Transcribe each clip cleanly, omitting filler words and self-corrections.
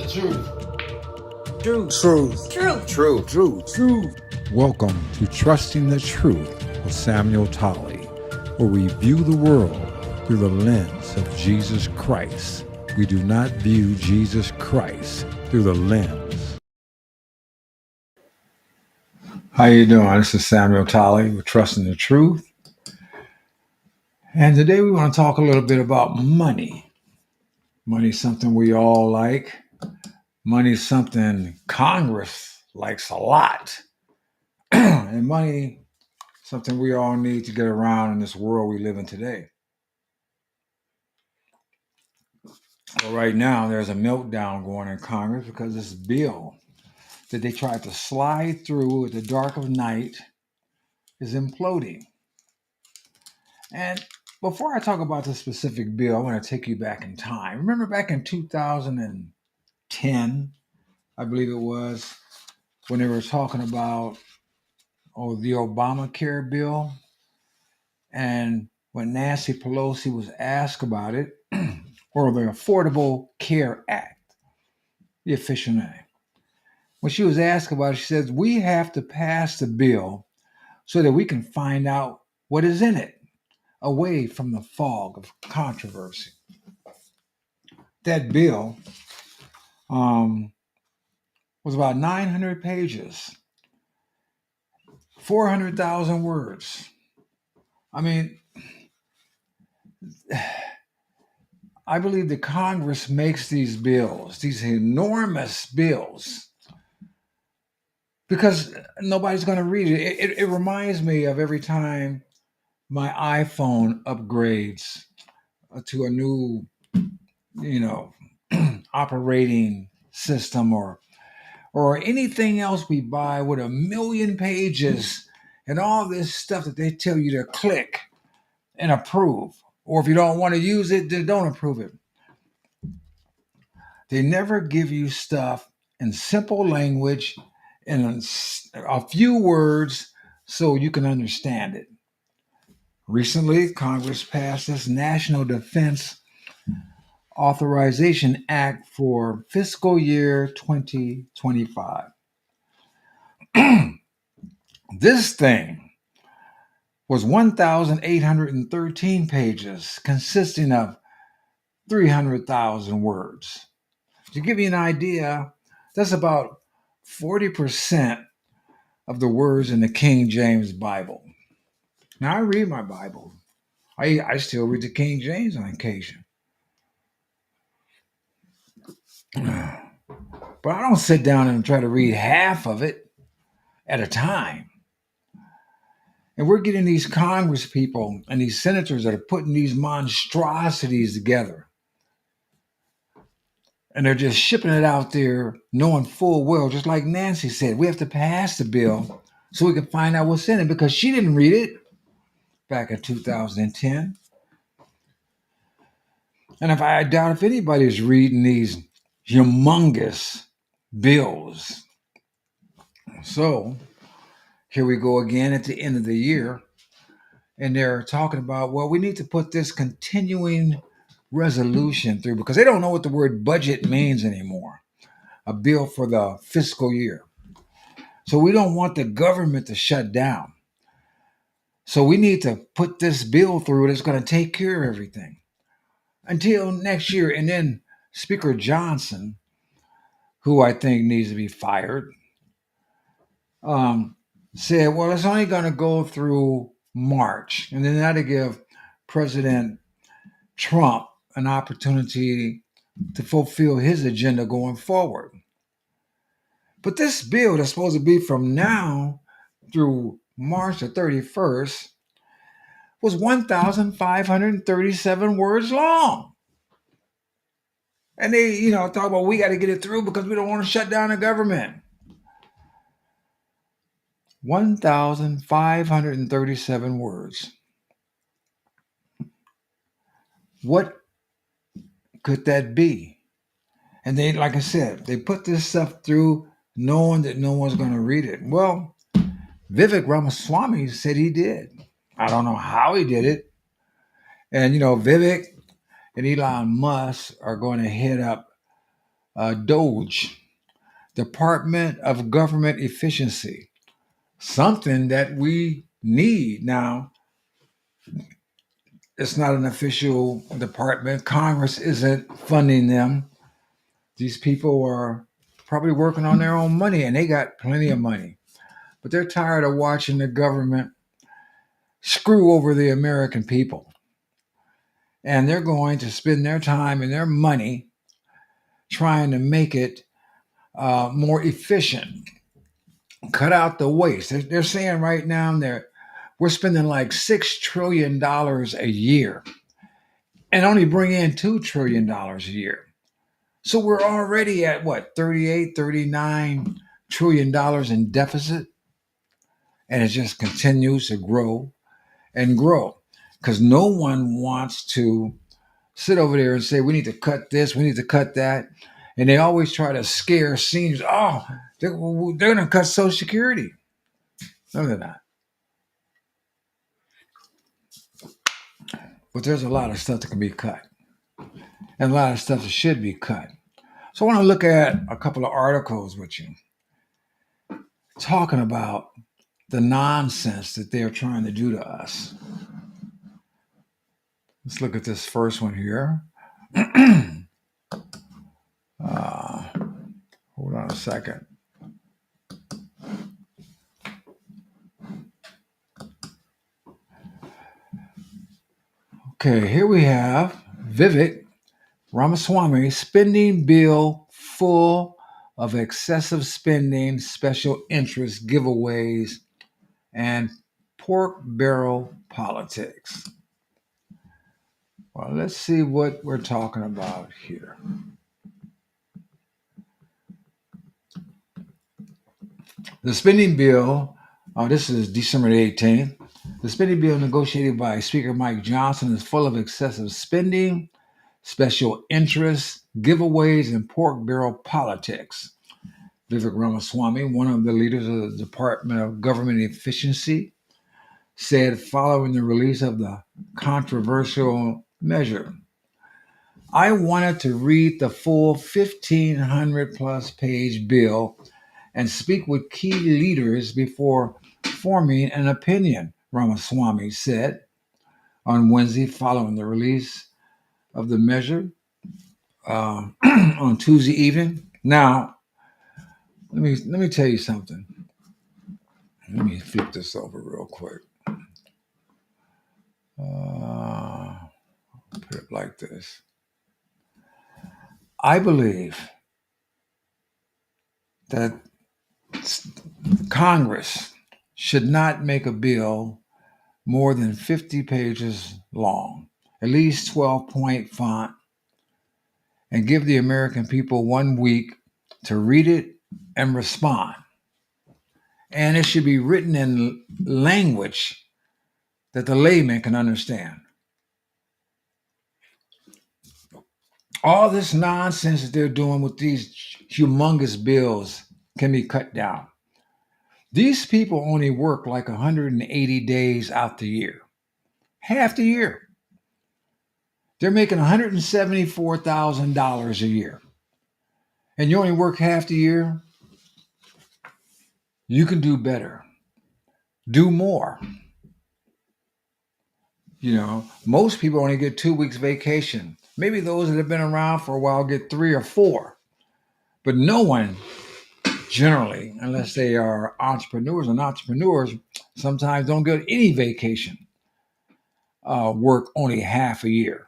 Truth. Welcome to Trusting the Truth with Samuel Tolley, where we view the world through the lens of Jesus Christ. We do not view Jesus Christ through the lens. How you doing? This is Samuel Tolley with Trusting the Truth. And today we want to talk a little bit about money. Money's something we all like. Money's something Congress likes a lot. And money, something we all need to get around in this world we live in today. Well, right now, there's a meltdown going in Congress because this bill that they tried to slide through at the dark of night is imploding. And before I talk about the specific bill, I want to take you back in time. Remember back in 2010, I believe it was, when they were talking about the Obamacare bill? And when Nancy Pelosi was asked about it, or the Affordable Care Act, the official name. When she was asked about it, she says, we have to pass the bill so that we can find out what is in it, away from the fog of controversy. That bill was about 900 pages, 400,000 words. I mean, I believe the Congress makes these bills, these enormous bills, because nobody's going to read it. It reminds me of every time my iPhone upgrades to a new, operating system or anything else we buy with 1 million pages and all this stuff that they tell you to click and approve. Or if you don't want to use it, then don't approve it. They never give you stuff in simple language in a few words so you can understand it. Recently, Congress passed this National Defense Authorization Act for fiscal year 2025. This thing was 1,813 pages, consisting of 300,000 words. To give you an idea, that's about 40% of the words in the King James Bible. Now, I read my Bible. I still read the King James on occasion. But I don't sit down and try to read half of it at a time. And we're getting these Congress people and these senators that are putting these monstrosities together. And they're just shipping it out there knowing full well, just like Nancy said, we have to pass the bill so we can find out what's in it, because she didn't read it back in 2010. And I doubt if anybody's reading these humongous bills. So here we go again at the end of the year. And they're talking about, well, we need to put this continuing resolution through because they don't know what the word budget means anymore. A bill for the fiscal year. So we don't want the government to shut down. So we need to put this bill through that's going to take care of everything until next year. And then Speaker Johnson, who I think needs to be fired, said, well, it's only going to go through March. And then that'll give President Trump an opportunity to fulfill his agenda going forward. But this bill that's supposed to be from now through March the 31st was 1,537 words long. And they, talk about we got to get it through because we don't want to shut down the government. 1,537 words. What could that be? And they, like I said, they put this stuff through knowing that no one's going to read it. Well, Vivek Ramaswamy said he did. I don't know how he did it. And, Vivek and Elon Musk are going to head up Doge, Department of Government Efficiency, something that we need. Now, it's not an official department. Congress isn't funding them. These people are probably working on their own money and they got plenty of money. But they're tired of watching the government screw over the American people. And they're going to spend their time and their money trying to make it more efficient, cut out the waste. They're saying right now we're spending like $6 trillion a year and only bring in $2 trillion a year. So we're already at what, 38, $39 trillion in deficit, and it just continues to grow and grow because no one wants to sit over there and say we need to cut this, we need to cut that, and they always try to scare seniors. Oh, they're going to cut Social Security. No, they're not. But there's a lot of stuff that can be cut, and a lot of stuff that should be cut. So I want to look at a couple of articles with you talking about the nonsense that they're trying to do to us. Let's look at this first one here. uh, hold on a second. Okay, here we have Vivek Ramaswamy spending bill full of excessive spending, special interest giveaways, and pork barrel politics. Well, let's see what we're talking about here. The spending bill, this is December the 18th. The spending bill negotiated by Speaker Mike Johnson is full of excessive spending, special interests, giveaways, and pork barrel politics. Vivek Ramaswamy, one of the leaders of the Department of Government Efficiency, said following the release of the controversial measure, I wanted to read the full 1,500 plus page bill and speak with key leaders before forming an opinion, Ramaswamy said on Wednesday following the release of the measure on Tuesday evening. Now, let me tell you something. Let me flip this over real quick. Put it like this. I believe that Congress should not make a bill more than 50 pages long, at least 12-point font, and give the American people 1 week to read it and respond. And it should be written in language that the layman can understand. All this nonsense that they're doing with these humongous bills can be cut down. These people only work like 180 days out the year, half the year. They're making $174,000 a year. And you only work half the year, you can do better. Do more. You know, most people only get 2 weeks vacation. Maybe those that have been around for a while get 3 or 4. But no one generally, unless they are entrepreneurs, and entrepreneurs sometimes don't get any vacation, work only half a year.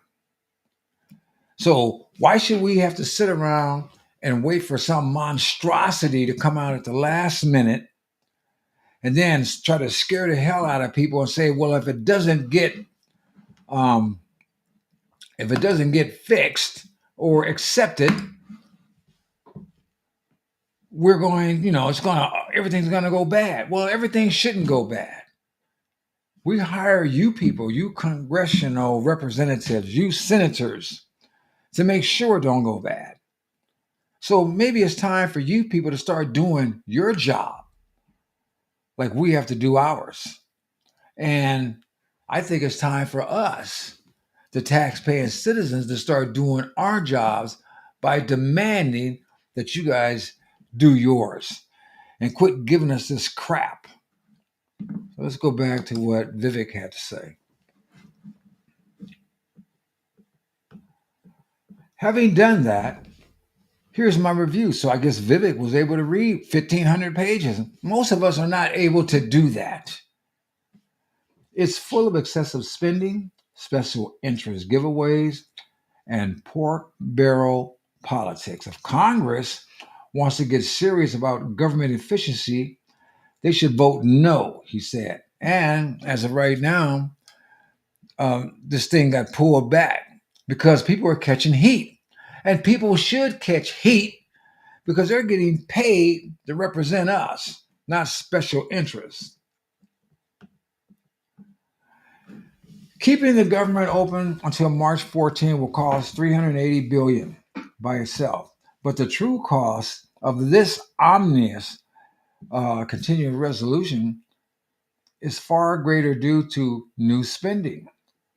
So why should we have to sit around and wait for some monstrosity to come out at the last minute and then try to scare the hell out of people and say, well, if it doesn't get fixed or accepted, we're going, everything's going to go bad. Well, everything shouldn't go bad. We hire you people, you congressional representatives, you senators, to make sure it don't go bad. So maybe it's time for you people to start doing your job like we have to do ours. And I think it's time for us, the taxpaying citizens, to start doing our jobs by demanding that you guys do yours and quit giving us this crap. So let's go back to what Vivek had to say. Having done that, here's my review. So I guess Vivek was able to read 1,500 pages. Most of us are not able to do that. It's full of excessive spending, special interest giveaways, and pork barrel politics. If Congress wants to get serious about government efficiency, they should vote no, he said. And as of right now, this thing got pulled back because people are catching heat. And people should catch heat because they're getting paid to represent us, not special interests. Keeping the government open until March 14 will cost $380 billion by itself. But the true cost of this omnibus continuing resolution is far greater due to new spending.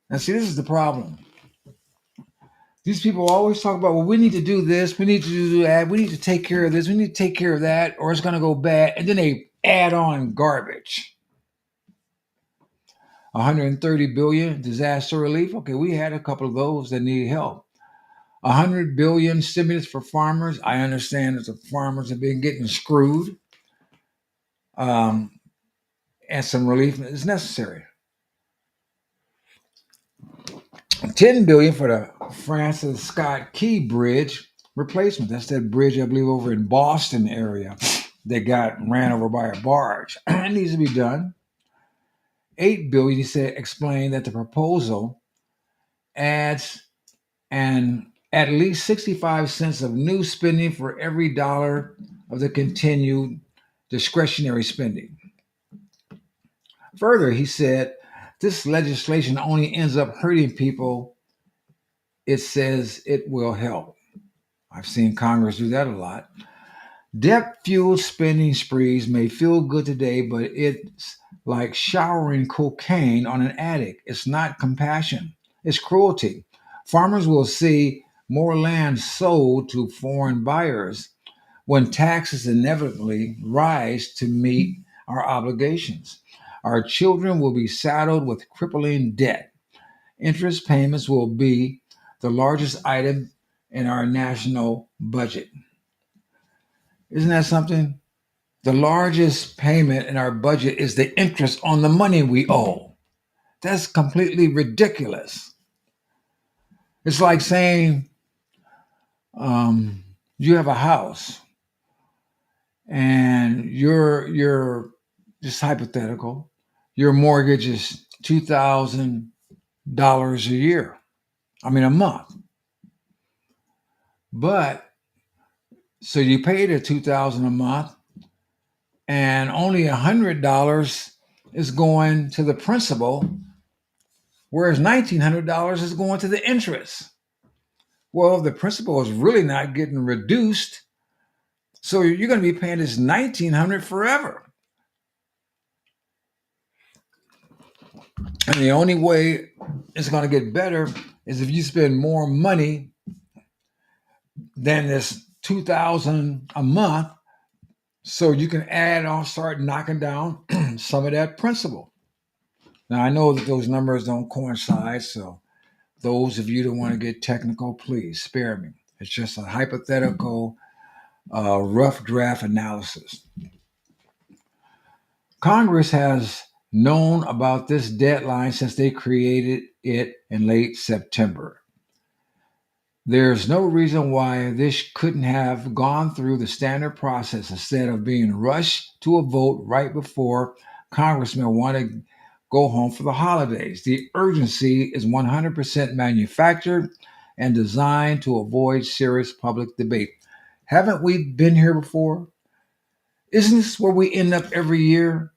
Now, see, this is the problem. These people always talk about, well, we need to do this, we need to do that, we need to take care of this, we need to take care of that, or it's going to go bad. And then they add on garbage. 130 billion disaster relief. Okay, we had a couple of those that need help. 100 billion stimulus for farmers. I understand that the farmers have been getting screwed, and some relief is necessary. 10 billion for the Francis Scott Key Bridge replacement. That's that bridge, I believe, over in Boston area that got ran over by a barge. It needs to be done. 8 billion, he said, explained that the proposal adds and at least 65 cents of new spending for every dollar of the continued discretionary spending. Further, he said, this legislation only ends up hurting people it says it will help. I've seen Congress do that a lot. Debt-fueled spending sprees may feel good today, but it's like showering cocaine on an addict. It's not compassion, it's cruelty. Farmers will see more land sold to foreign buyers when taxes inevitably rise to meet our obligations. Our children will be saddled with crippling debt. Interest payments will be the largest item in our national budget. Isn't that something? The largest payment in our budget is the interest on the money we owe. That's completely ridiculous. It's like saying you have a house and you're just hypothetical. Your mortgage is $2,000 a year. I mean a month. But so you pay the $2,000 a month, and only $100 is going to the principal, whereas $1,900 is going to the interest. Well, the principal is really not getting reduced, so you're going to be paying this $1,900 forever. And the only way it's going to get better is if you spend more money than this $2,000 a month, so you can add on, start knocking down some of that principal. Now I know that those numbers don't coincide, so those of you that want to get technical, please spare me. It's just a hypothetical, rough draft analysis. Congress has known about this deadline since they created it in late September. There's no reason why this couldn't have gone through the standard process instead of being rushed to a vote right before congressmen want to go home for the holidays. The urgency is 100% manufactured and designed to avoid serious public debate. Haven't we been here before? Isn't this where we end up every year?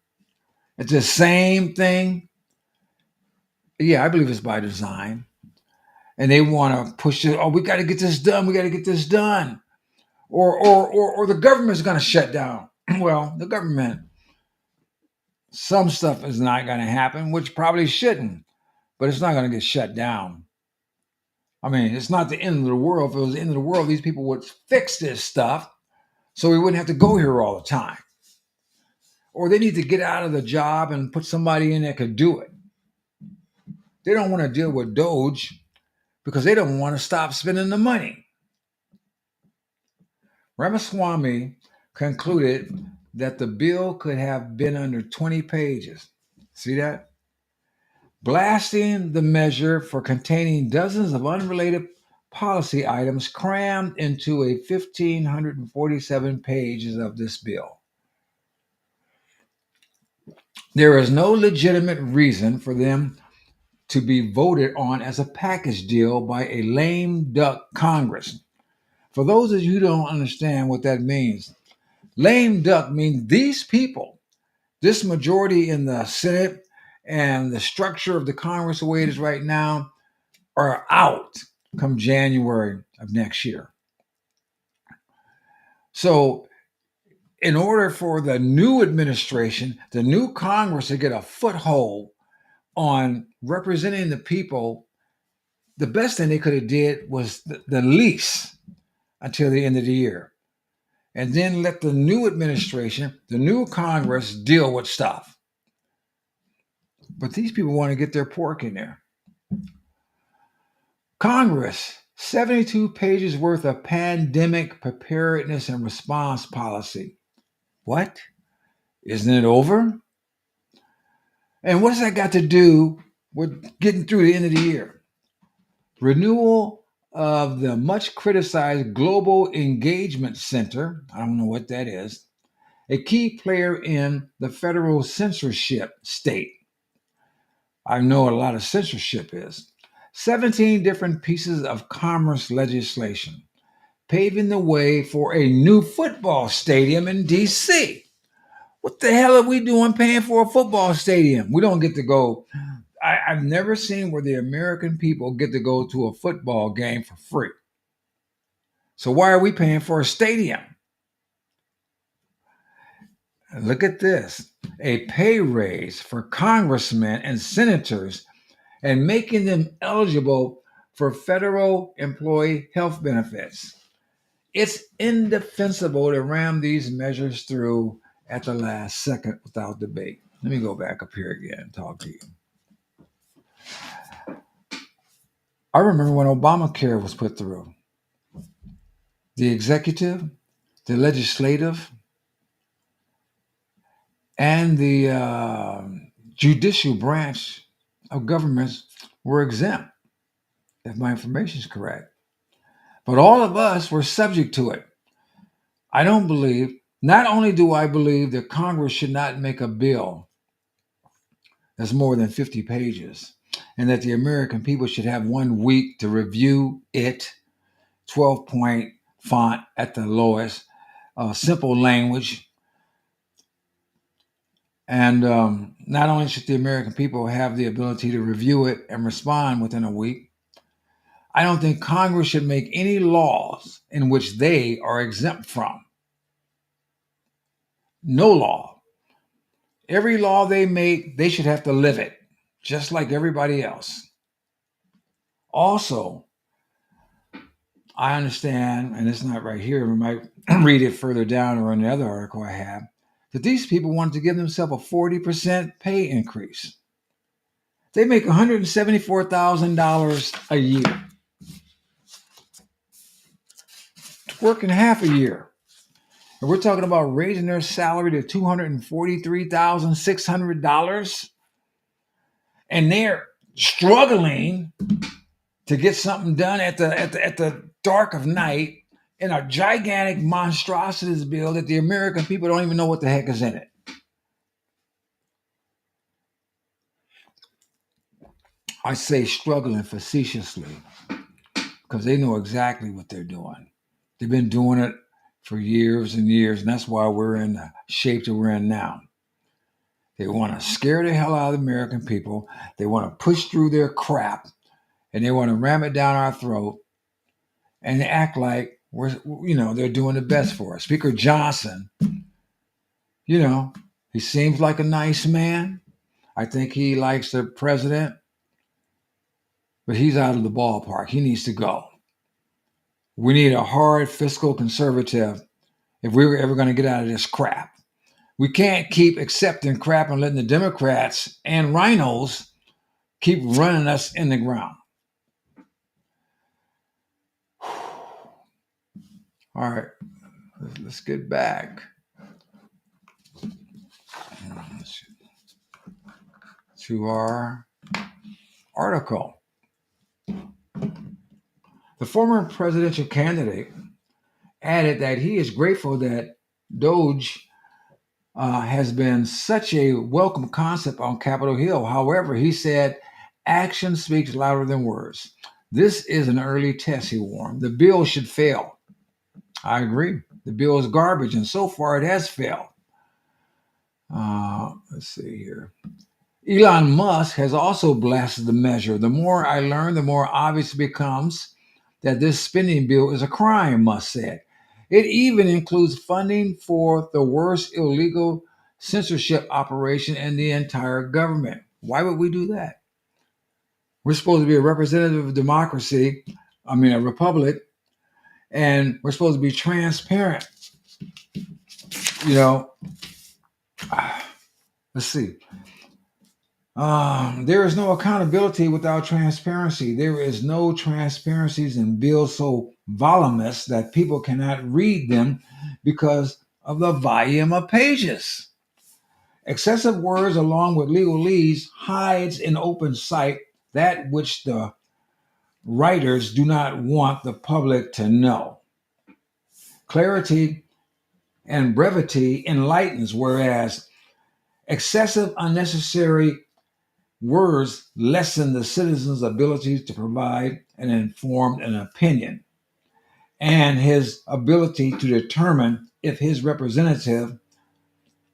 It's the same thing. Yeah, I believe it's by design. And they want to push it. Oh, we got to get this done. We got to get this done. Or the government's going to shut down. Well, the government, some stuff is not going to happen, which probably shouldn't, but it's not going to get shut down. I mean, it's not the end of the world. If it was the end of the world, these people would fix this stuff so we wouldn't have to go here all the time. Or they need to get out of the job and put somebody in that could do it. They don't want to deal with Doge because they don't want to stop spending the money. Ramaswamy concluded that the bill could have been under 20 pages. See that? Blasting the measure for containing dozens of unrelated policy items crammed into a 1,547 pages of this bill. There is no legitimate reason for them to be voted on as a package deal by a lame duck Congress. For those of you who don't understand what that means, lame duck means these people, this majority in the Senate and the structure of the Congress the way it is right now, are out come January of next year. So in order for the new administration, the new Congress to get a foothold on representing the people, the best thing they could have did was the lease until the end of the year. And then let the new administration, the new Congress deal with stuff. But these people want to get their pork in there. Congress, 72 pages worth of pandemic preparedness and response policy. What? Isn't it over? And what has that got to do with getting through the end of the year? Renewal of the much criticized Global Engagement Center, I don't know what that is, a key player in the federal censorship state. I know what a lot of censorship is. 17 different pieces of commerce legislation, paving the way for a new football stadium in D.C. What the hell are we doing paying for a football stadium? We don't get to go. I've never seen where the American people get to go to a football game for free. So why are we paying for a stadium? And look at this. A pay raise for congressmen and senators and making them eligible for federal employee health benefits. It's indefensible to ram these measures through at the last second without debate. Let me go back up here again and talk to you. I remember when Obamacare was put through. The executive, the legislative, and the judicial branch of governments were exempt, if my information is correct. But all of us were subject to it. I don't believe, not only do I believe that Congress should not make a bill that's more than 50 pages, and that the American people should have 1 week to review it, 12-point font at the lowest, simple language. And not only should the American people have the ability to review it and respond within a week, I don't think Congress should make any laws in which they are exempt from. No law. Every law they make, they should have to live it, just like everybody else. Also, I understand, and it's not right here, we might read it further down or in the other article I have, that these people wanted to give themselves a 40% pay increase. They make $174,000 a year, working half a year. And we're talking about raising their salary to $243,600, and they're struggling to get something done at the dark of night in a gigantic monstrosities bill that the American people don't even know what the heck is in it. I say struggling facetiously because they know exactly what they're doing. They've been doing it for years and years, and that's why we're in the shape that we're in now. They want to scare the hell out of the American people. They want to push through their crap, and they want to ram it down our throat and act like they're doing the best for us. Speaker Johnson, he seems like a nice man. I think he likes the president, but he's out of the ballpark. He needs to go. We need a hard fiscal conservative if we're ever going to get out of this crap. We can't keep accepting crap and letting the Democrats and rhinos keep running us in the ground. All right, let's get back to our article. The former presidential candidate added that he is grateful that Doge has been such a welcome concept on Capitol Hill. However, he said, action speaks louder than words. This is an early test, he warned. The bill should fail. I agree. The bill is garbage, and so far it has failed. Let's see here. Elon Musk has also blasted the measure. The more I learn, the more obvious it becomes that this spending bill is a crime, Musk said. It even includes funding for the worst illegal censorship operation in the entire government. Why would we do that? We're supposed to be a representative democracy, a republic, and we're supposed to be transparent. Let's see. There is no accountability without transparency. There is no transparencies in bills so voluminous that people cannot read them because of the volume of pages. Excessive words along with legalese hides in open sight that which the writers do not want the public to know. Clarity and brevity enlightens, whereas excessive unnecessary words lessen the citizen's ability to provide an informed opinion and his ability to determine if his representative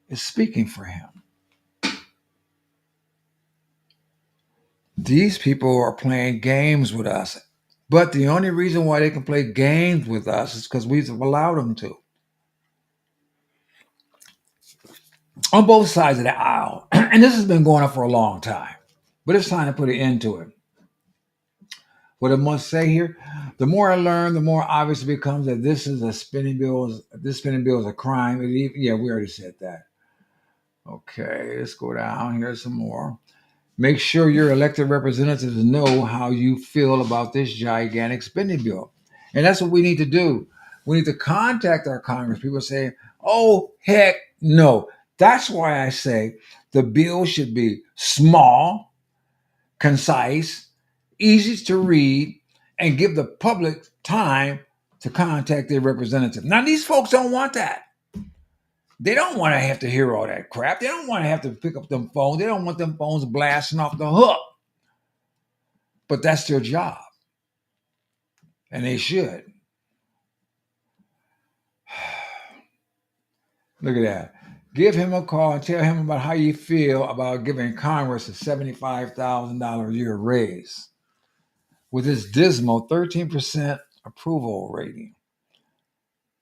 is speaking for him. These people are playing games with us, but the only reason why they can play games with us is because we've allowed them to. On both sides of the aisle, and this has been going on for a long time, but it's time to put an end to it. What I must say here, the more I learn, the more obvious it becomes that this is a spending bill. This spending bill is a crime. We already said that. Okay, let's go down. Here's some more. Make sure your elected representatives know how you feel about this gigantic spending bill. And that's what we need to do. We need to contact our Congress. People say, oh, heck no. That's why I say the bill should be small, concise, easy to read, and give the public time to contact their representative. Now, these folks don't want that. They don't want to have to hear all that crap. They don't want to have to pick up them phones. They don't want them phones blasting off the hook. But that's their job. And they should. Look at that. Give him a call and tell him about how you feel about giving Congress a $75,000 a year raise with its dismal 13% approval rating.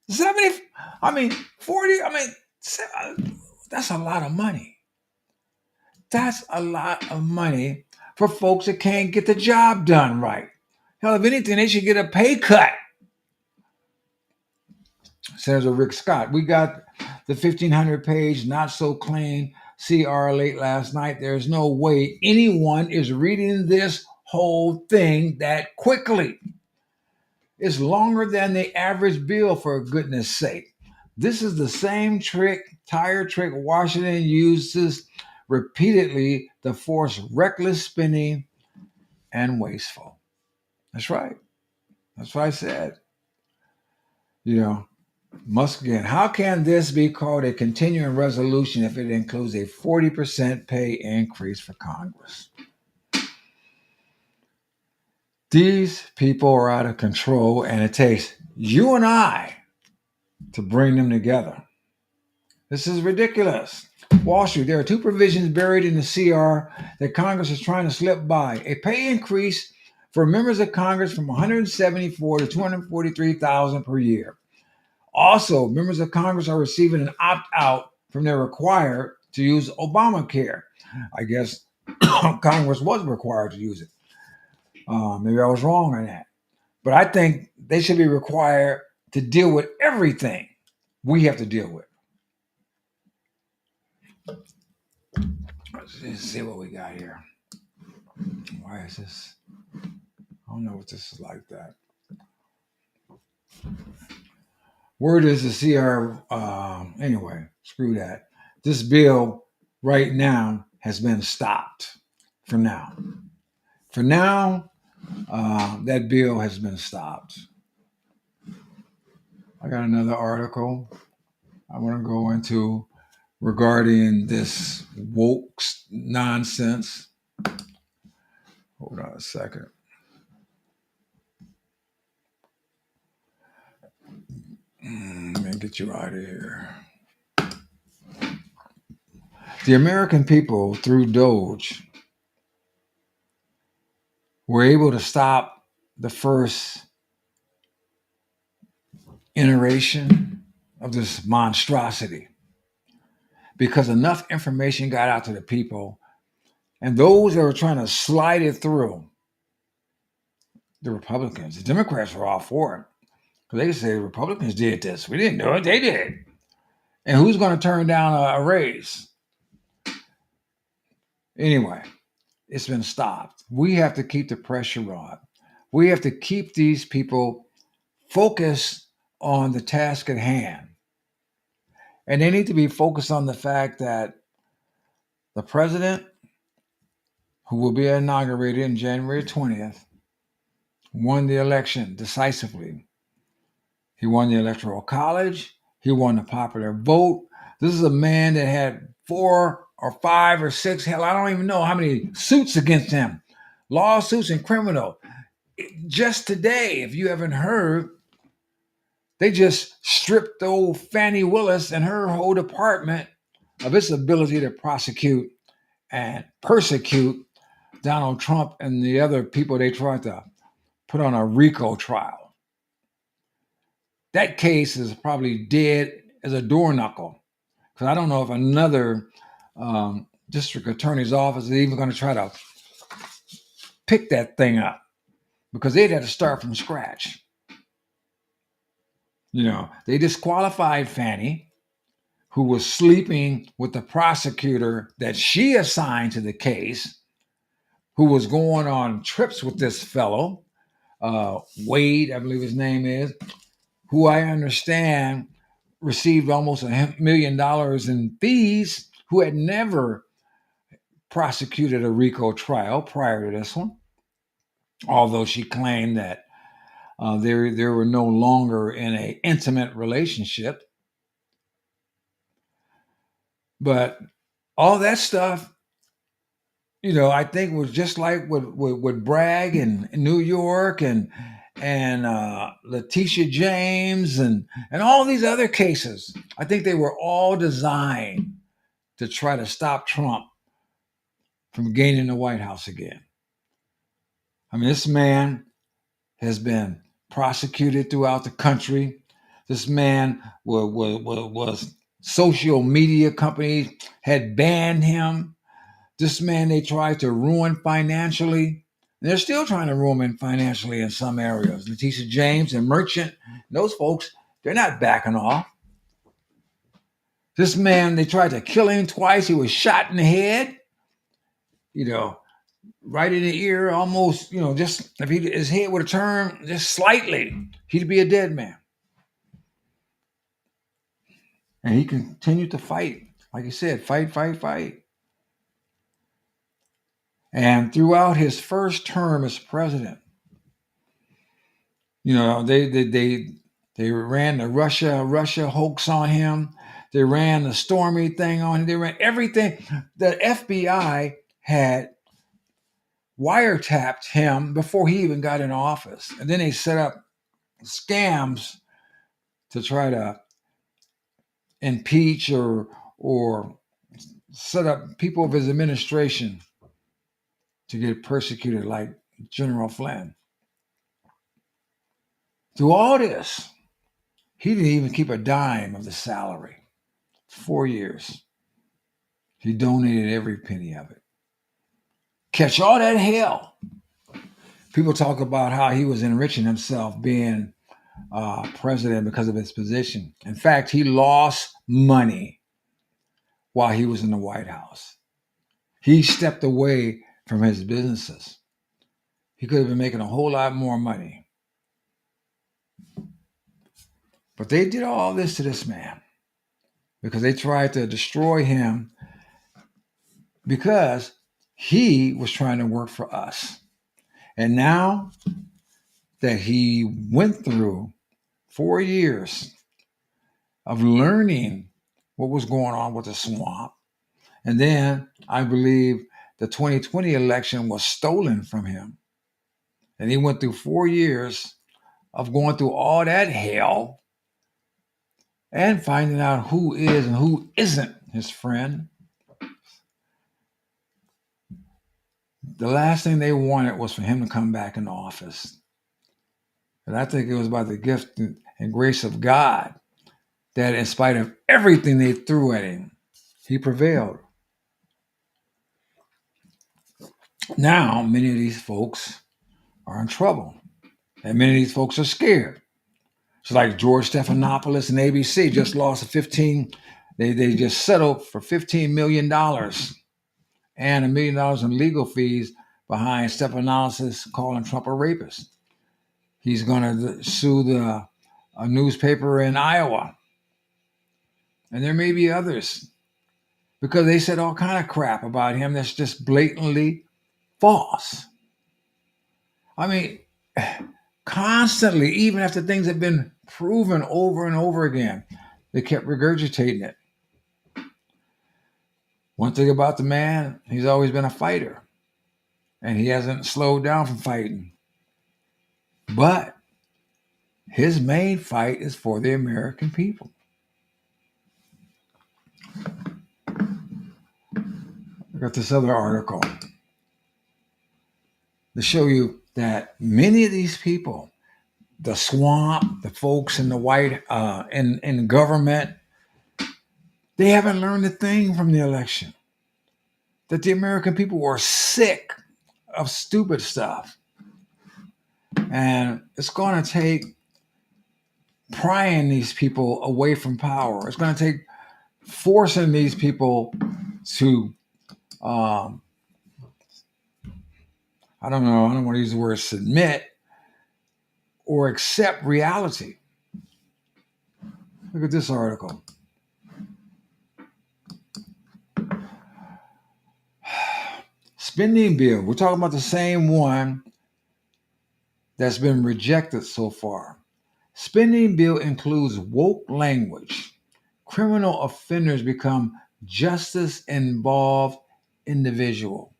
40, that's a lot of money. That's a lot of money for folks that can't get the job done right. Hell, if anything, they should get a pay cut. Senator Rick Scott. We got the 1,500-page, not so clean CR late last night. There's no way anyone is reading this whole thing that quickly. It's longer than the average bill, for goodness sake. This is the same tire trick Washington uses repeatedly to force reckless spending and wasteful. That's right. That's what I said. Musk again. How can this be called a continuing resolution if it includes a 40% pay increase for Congress? These people are out of control, and it takes you and I to bring them together. This is ridiculous. Wall Street, there are two provisions buried in the CR that Congress is trying to slip by. A pay increase for members of Congress from $174,000 to $243,000 per year. Also, members of Congress are receiving an opt-out from their required to use Obamacare. I guess Congress was required to use it. Maybe I was wrong on that. But I think they should be required to deal with everything we have to deal with. Let's see what we got here. Why is this? I don't know what this is like that. Word is the CR. Anyway, screw that. This bill right now has been stopped for now. For now, that bill has been stopped. I got another article I want to go into regarding this woke nonsense. Hold on a second. Let me get you out of here. The American people, through Doge, were able to stop the first iteration of this monstrosity because enough information got out to the people, and those that were trying to slide it through, the Republicans, the Democrats were all for it. Because they say the Republicans did this. We didn't do it. They did. And who's going to turn down a raise? Anyway, it's been stopped. We have to keep the pressure on. We have to keep these people focused on the task at hand. And they need to be focused on the fact that the president, who will be inaugurated on January 20th, won the election decisively. He won the Electoral College. He won the popular vote. This is a man that had 4 or 5 or 6, hell, I don't even know how many suits against him, lawsuits and criminal. Just today, if you haven't heard, they just stripped old Fannie Willis and her whole department of its ability to prosecute and persecute Donald Trump and the other people they tried to put on a RICO trial. That case is probably dead as a doorknockle, because I don't know if another district attorney's office is even going to try to pick that thing up, because they'd have to start from scratch. They disqualified Fannie, who was sleeping with the prosecutor that she assigned to the case, who was going on trips with this fellow, Wade, I believe his name is, who I understand received almost $1 million in fees, who had never prosecuted a RICO trial prior to this one, although she claimed that they were no longer in an intimate relationship. But all that stuff, I think was just like with Bragg in New York and Letitia James and all these other cases. I think they were all designed to try to stop Trump from gaining the White House again. I mean, this man has been prosecuted throughout the country. This man was social media companies had banned him. This man they tried to ruin financially. And they're still trying to ruin him financially in some areas. Letitia James and Merchant, those folks, they're not backing off. This man, they tried to kill him twice. He was shot in the head, right in the ear, almost, just if his head would have turned just slightly, he'd be a dead man. And he continued to fight. Like he said, fight, fight, fight. And throughout his first term as president, they ran the Russia hoax on him. They ran the Stormy thing on him. They ran everything. The FBI had wiretapped him before he even got in office. And then they set up scams to try to impeach or set up people of his administration to get persecuted, like General Flynn. Through all this, he didn't even keep a dime of the salary. 4 years. He donated every penny of it. Catch all that hell. People talk about how he was enriching himself being president because of his position. In fact, he lost money while he was in the White House. He stepped away from his businesses. He could have been making a whole lot more money. But they did all this to this man because they tried to destroy him because he was trying to work for us. And now that he went through 4 years of learning what was going on with the swamp, and then I believe the 2020 election was stolen from him. And he went through 4 years of going through all that hell and finding out who is and who isn't his friend. The last thing they wanted was for him to come back in office. And I think it was by the gift and grace of God that in spite of everything they threw at him, he prevailed. Now, many of these folks are in trouble. And many of these folks are scared. It's like George Stephanopoulos and ABC just lost they just settled for $15 million and $1 million in legal fees behind Stephanopoulos calling Trump a rapist. He's going to sue a newspaper in Iowa. And there may be others because they said all kind of crap about him that's just blatantly false. I mean, constantly, even after things have been proven over and over again, they kept regurgitating it. One thing about the man, he's always been a fighter, and he hasn't slowed down from fighting. But his main fight is for the American people. I got this other article to show you that many of these people, the swamp, the folks in the in government, they haven't learned a thing from the election. That the American people were sick of stupid stuff. And it's going to take prying these people away from power. It's going to take forcing these people to, I don't want to use the word submit or accept reality. Look at this article. Spending bill. We're talking about the same one that's been rejected so far. Spending bill includes woke language. Criminal offenders become justice-involved individual.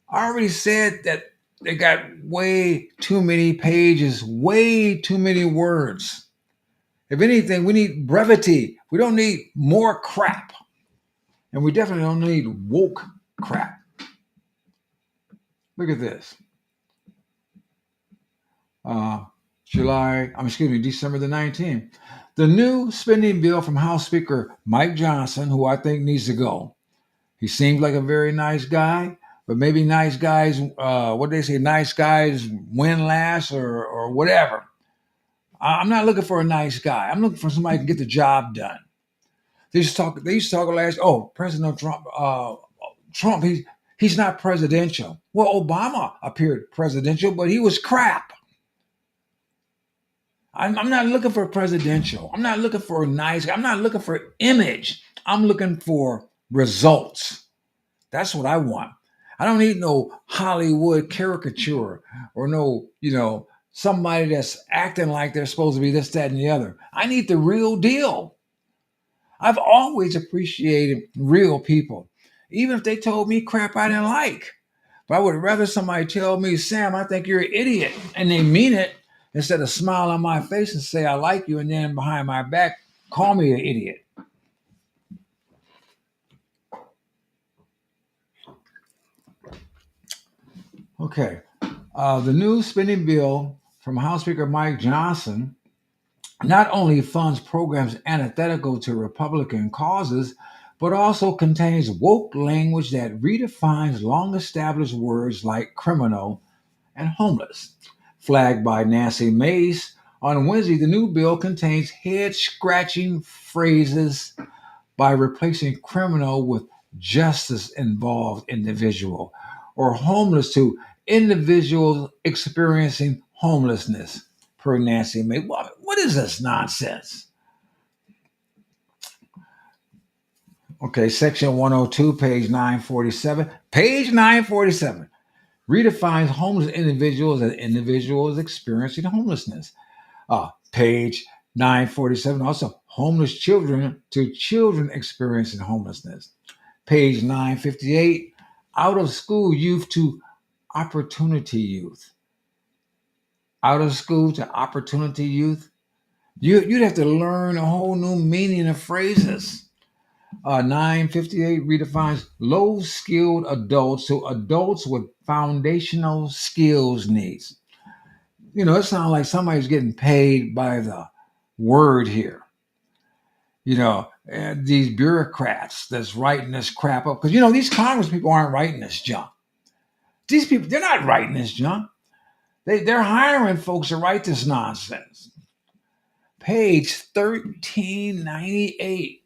I already said that they got way too many pages, way too many words. If anything, we need brevity. We don't need more crap. And we definitely don't need woke crap. Look at this. December the 19th. The new spending bill from House Speaker Mike Johnson, who I think needs to go. He seems like a very nice guy, but maybe nice guys, nice guys win last or whatever. I'm not looking for a nice guy. I'm looking for somebody who can get the job done. They used to talk last, President Trump, he's not presidential. Well, Obama appeared presidential, but he was crap. I'm not looking for presidential. I'm not looking for a nice guy. I'm not looking for image. I'm looking for results. That's what I want. I don't need no Hollywood caricature or no, somebody that's acting like they're supposed to be this, that, and the other. I need the real deal. I've always appreciated real people, even if they told me crap I didn't like. But I would rather somebody tell me, Sam, I think you're an idiot, and they mean it, instead of smile on my face and say I like you, and then behind my back, call me an idiot. Okay. The new spending bill from House Speaker Mike Johnson not only funds programs antithetical to Republican causes, but also contains woke language that redefines long-established words like criminal and homeless. Flagged by Nancy Mace on Wednesday, the new bill contains head scratching phrases by replacing criminal with justice involved individual or homeless to individuals experiencing homelessness, per Nancy Mace. What is this nonsense? Okay, section 102, page 947. Page 947 redefines homeless individuals as individuals experiencing homelessness. Page 947, also homeless children to children experiencing homelessness. Page 958, out of school youth to opportunity youth. Out of school to opportunity youth. You'd have to learn a whole new meaning of phrases. 958 redefines low skilled adults to adults with foundational skills needs. It sounds like somebody's getting paid by the word here. And these bureaucrats that's writing this crap up. Because, these Congress people aren't writing this junk. These people, they're not writing this junk. They're hiring folks to write this nonsense. Page 1398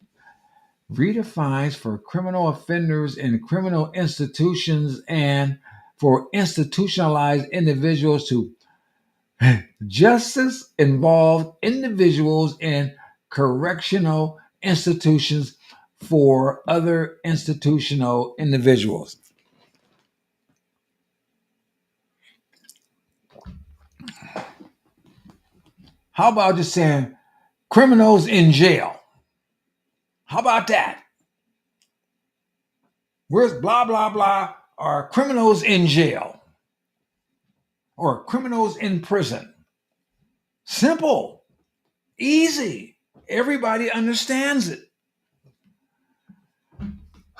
redefines for criminal offenders in criminal institutions and for institutionalized individuals to justice involved individuals in correctional institutions for other institutional individuals. How about just saying criminals in jail? How about that? Where's blah, blah, blah, are criminals in jail or criminals in prison? Simple, easy. Everybody understands it.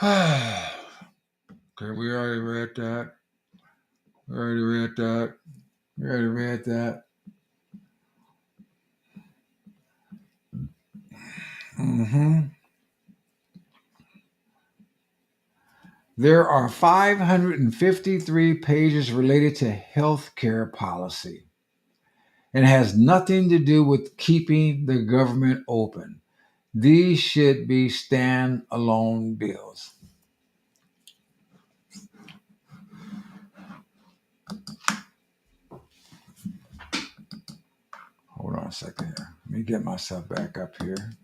Okay, we already read that. We already read that. Mm-hmm. There are 553 pages related to healthcare policy and has nothing to do with keeping the government open. These should be standalone bills. Hold on a second here. Let me get myself back up here.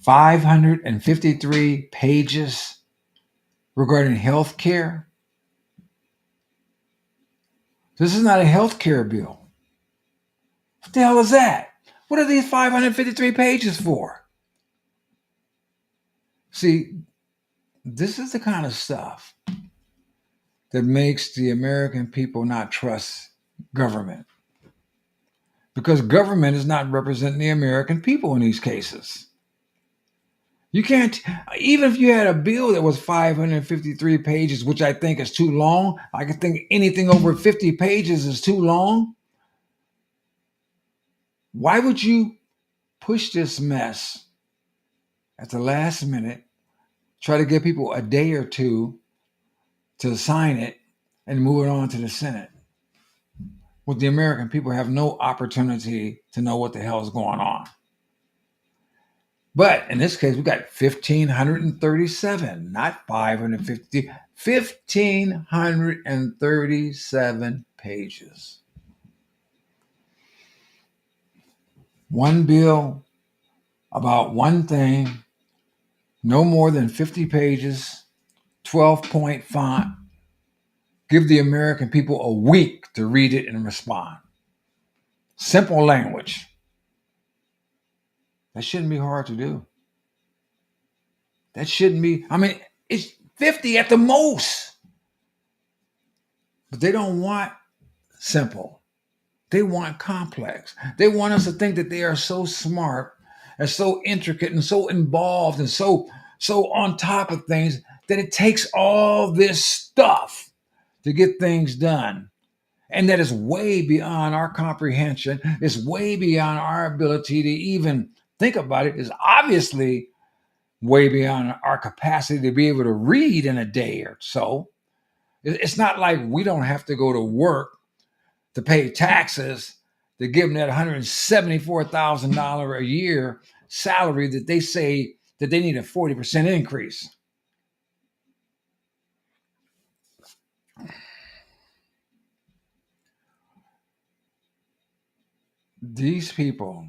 553 pages regarding health care. This is not a health care bill. What the hell is that? What are these 553 pages for? See, this is the kind of stuff that makes the American people not trust government. Because government is not representing the American people in these cases. You can't, even if you had a bill that was 553 pages, which I think is too long, I can think anything over 50 pages is too long. Why would you push this mess at the last minute, try to give people a day or two to sign it and move it on to the Senate? Well, the American people have no opportunity to know what the hell is going on. But in this case, we got 1,537, not 550, 1,537 pages. One bill about one thing, no more than 50 pages, 12-point font. Give the American people a week to read it and respond. Simple language. That shouldn't be hard to do. That shouldn't be, it's 50 at the most. But they don't want simple. They want complex. They want us to think that they are so smart and so intricate and so involved and so on top of things that it takes all this stuff to get things done. And that is way beyond our comprehension. It's way beyond our ability to even think about it. It's obviously way beyond our capacity to be able to read in a day or so. It's not like we don't have to go to work to pay taxes to give them that $174,000 a year salary that they say that they need a 40% increase. These people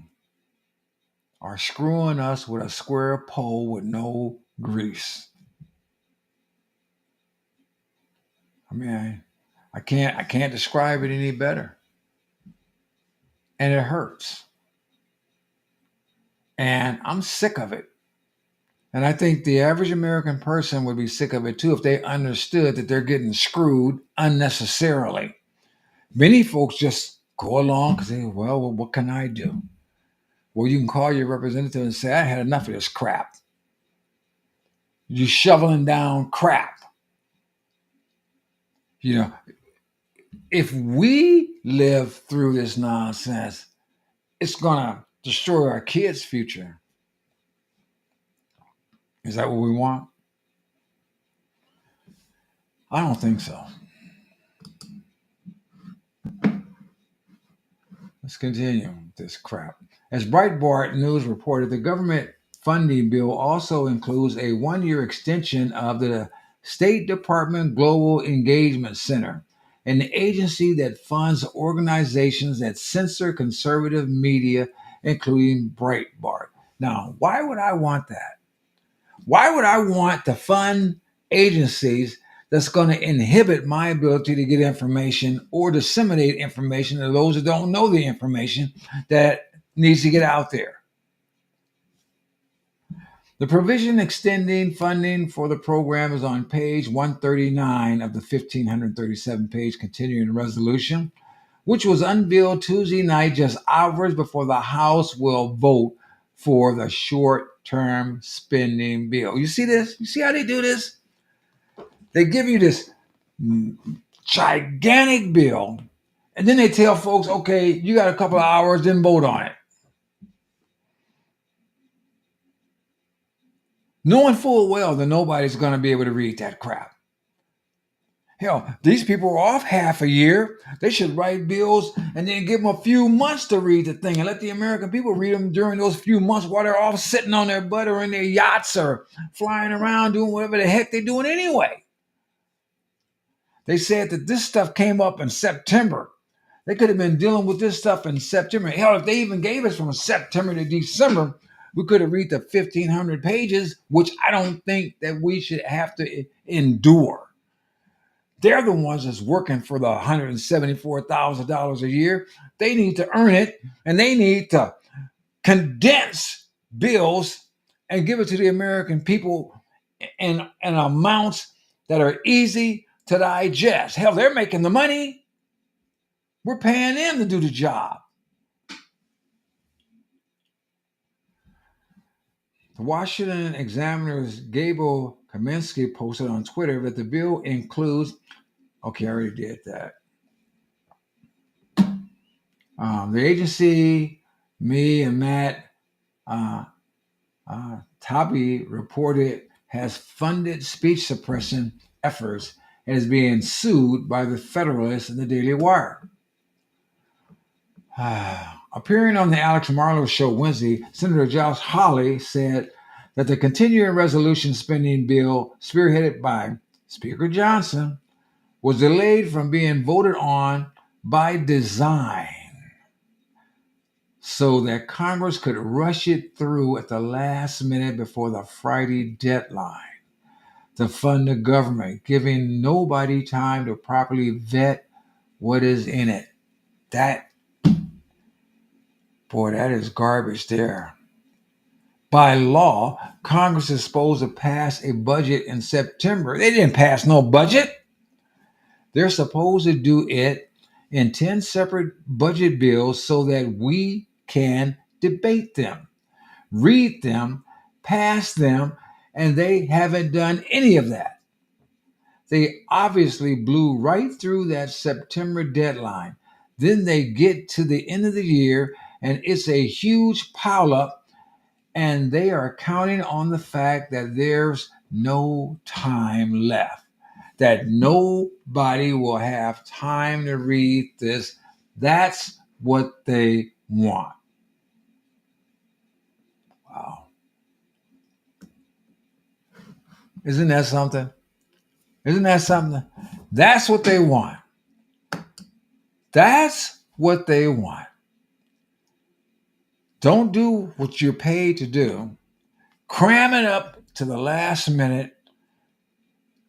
are screwing us with a square pole with no grease. I mean, I can't describe it any better. And it hurts. And I'm sick of it. And I think the average American person would be sick of it too if they understood that they're getting screwed unnecessarily. Many folks just go along because they, well, what can I do? Well, you can call your representative and say, I had enough of this crap. You shoveling down crap. You know, if we live through this nonsense, it's going to destroy our kids' future. Is that what we want? I don't think so. Let's continue with this crap. As Breitbart News reported, the government funding bill also includes a 1-year extension of the State Department Global Engagement Center, an agency that funds organizations that censor conservative media, including Breitbart. Now, why would I want that? Why would I want to fund agencies that's going to inhibit my ability to get information or disseminate information to those that don't know the information that needs to get out there? The provision extending funding for the program is on page 139 of the 1537 page continuing resolution, which was unveiled Tuesday night just hours before the House will vote for the short-term spending bill. You see this? You see how they do this? They give you this gigantic bill, and then they tell folks, okay, you got a couple of hours, then vote on it. Knowing full well that nobody's going to be able to read that crap. Hell, these people are off half a year. They should write bills and then give them a few months to read the thing and let the American people read them during those few months while they're off sitting on their butt or in their yachts or flying around doing whatever the heck they're doing anyway. They said that this stuff came up in September. They could have been dealing with this stuff in September. Hell, if they even gave us from September to December, we could have read the 1,500 pages, which I don't think that we should have to endure. They're the ones that's working for the $174,000 a year. They need to earn it, and they need to condense bills and give it to the American people in amounts that are easy to digest. Hell, they're making the money. We're paying them to do the job. The Washington Examiner's Gable Kaminsky posted on Twitter that the bill includes, okay, I already did that. The agency, me and Matt Tabi reported, has funded speech suppression efforts and is being sued by the Federalist and the Daily Wire. Appearing on the Alex Marlowe show Wednesday, Senator Josh Hawley said that the continuing resolution spending bill, spearheaded by Speaker Johnson, was delayed from being voted on by design so that Congress could rush it through at the last minute before the Friday deadline to fund the government, giving nobody time to properly vet what is in it. That is garbage there. By law, Congress is supposed to pass a budget in September. They didn't pass no budget. They're supposed to do it in 10 separate budget bills so that we can debate them, read them, pass them, and they haven't done any of that. They obviously blew right through that September deadline. Then they get to the end of the year and it's a huge pileup, and they are counting on the fact that there's no time left. that nobody will have time to read this. That's what they want. Wow. Isn't that something? Isn't that something? That's what they want. That's what they want. Don't do what you're paid to do. Cram it up to the last minute,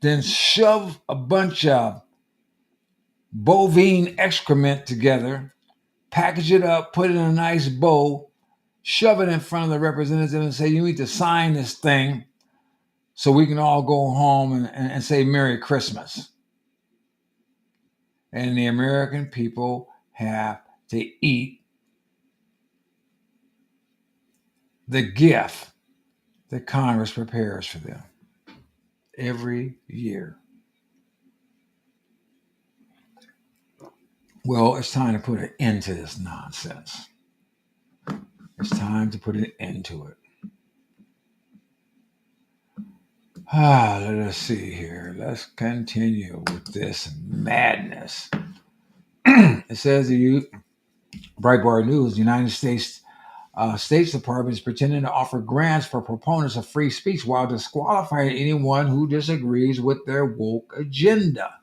then shove a bunch of bovine excrement together, package it up, put it in a nice bowl, shove it in front of the representative and say, you need to sign this thing so we can all go home and say Merry Christmas. And the American people have to eat the gift that Congress prepares for them every year. Well, it's time to put an end to this nonsense. It's time to put an end to it. Let us see here. Let's continue with this madness. It says Breitbart News, the United States State's Department is pretending to offer grants for proponents of free speech while disqualifying anyone who disagrees with their woke agenda.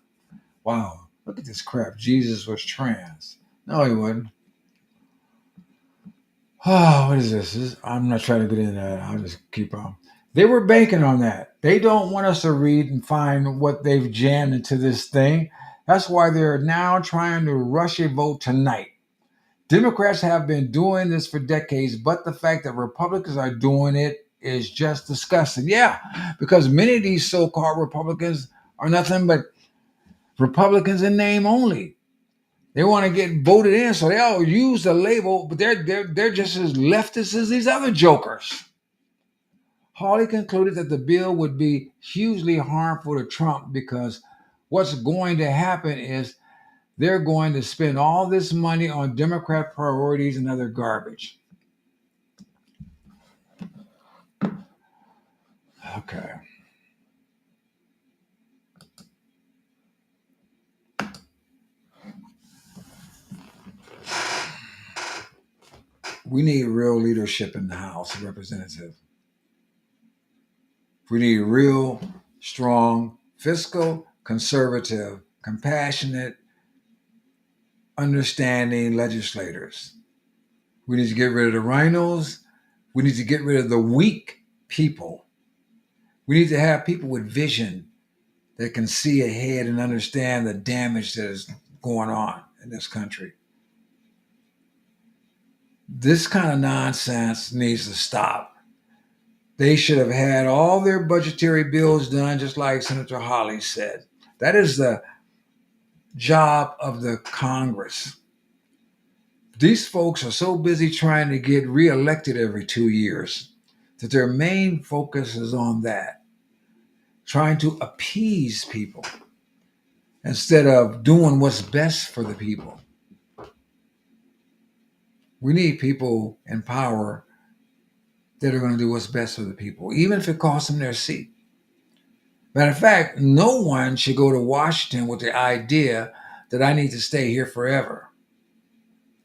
Wow, look at this crap. Jesus was trans. No, he wasn't. What is this? I'm not trying to get into that. I'll just keep on. They were banking on that. They don't want us to read and find what they've jammed into this thing. That's why they're now trying to rush a vote tonight. Democrats have been doing this for decades, but the fact that Republicans are doing it is just disgusting. Yeah, because many of these so-called Republicans are nothing but Republicans in name only. They want to get voted in, so they'll use the label, but they're just as leftist as these other jokers. Hawley concluded that the bill would be hugely harmful to Trump because what's going to happen is they're going to spend all this money on Democrat priorities and other garbage. Okay. We need real leadership in the House of Representatives. We need real, strong, fiscal, conservative, compassionate, understanding legislators. We need to get rid of the rhinos. We need to get rid of the weak people. We need to have people with vision that can see ahead and understand the damage that is going on in this country. This kind of nonsense needs to stop. They should have had all their budgetary bills done, just like Senator Hawley said. That is the job of the Congress. These folks are so busy trying to get reelected every 2 years that their main focus is on that, trying to appease people instead of doing what's best for the people. We need people in power that are going to do what's best for the people, even if it costs them their seat. Matter of fact, no one should go to Washington with the idea that I need to stay here forever.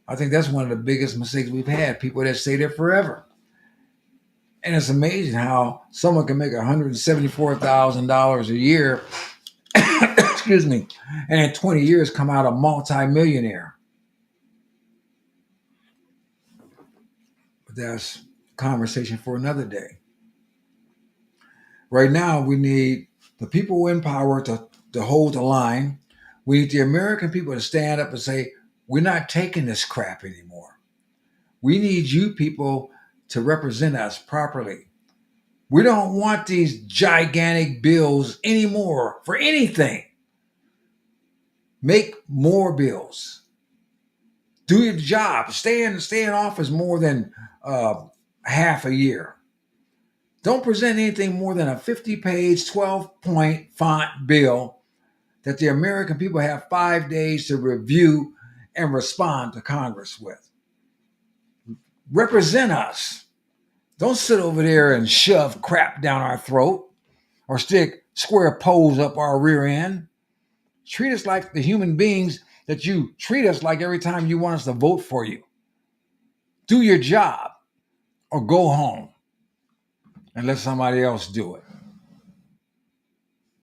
I think that's one of the biggest mistakes we've had, people that stay there forever. And it's amazing how someone can make $174,000 a year, excuse me, and in 20 years come out a multi-millionaire. But that's a conversation for another day. Right now, we need the people in power to hold the line. We need the American people to stand up and say, we're not taking this crap anymore. We need you people to represent us properly. We don't want these gigantic bills anymore for anything. Make more bills. Do your job. Stay in office more than half a year. Don't present anything more than a 50-page, 12-point font bill that the American people have 5 days to review and respond to Congress with. Represent us. Don't sit over there and shove crap down our throat or stick square poles up our rear end. Treat us like the human beings that you treat us like every time you want us to vote for you. Do your job or go home and let somebody else do it.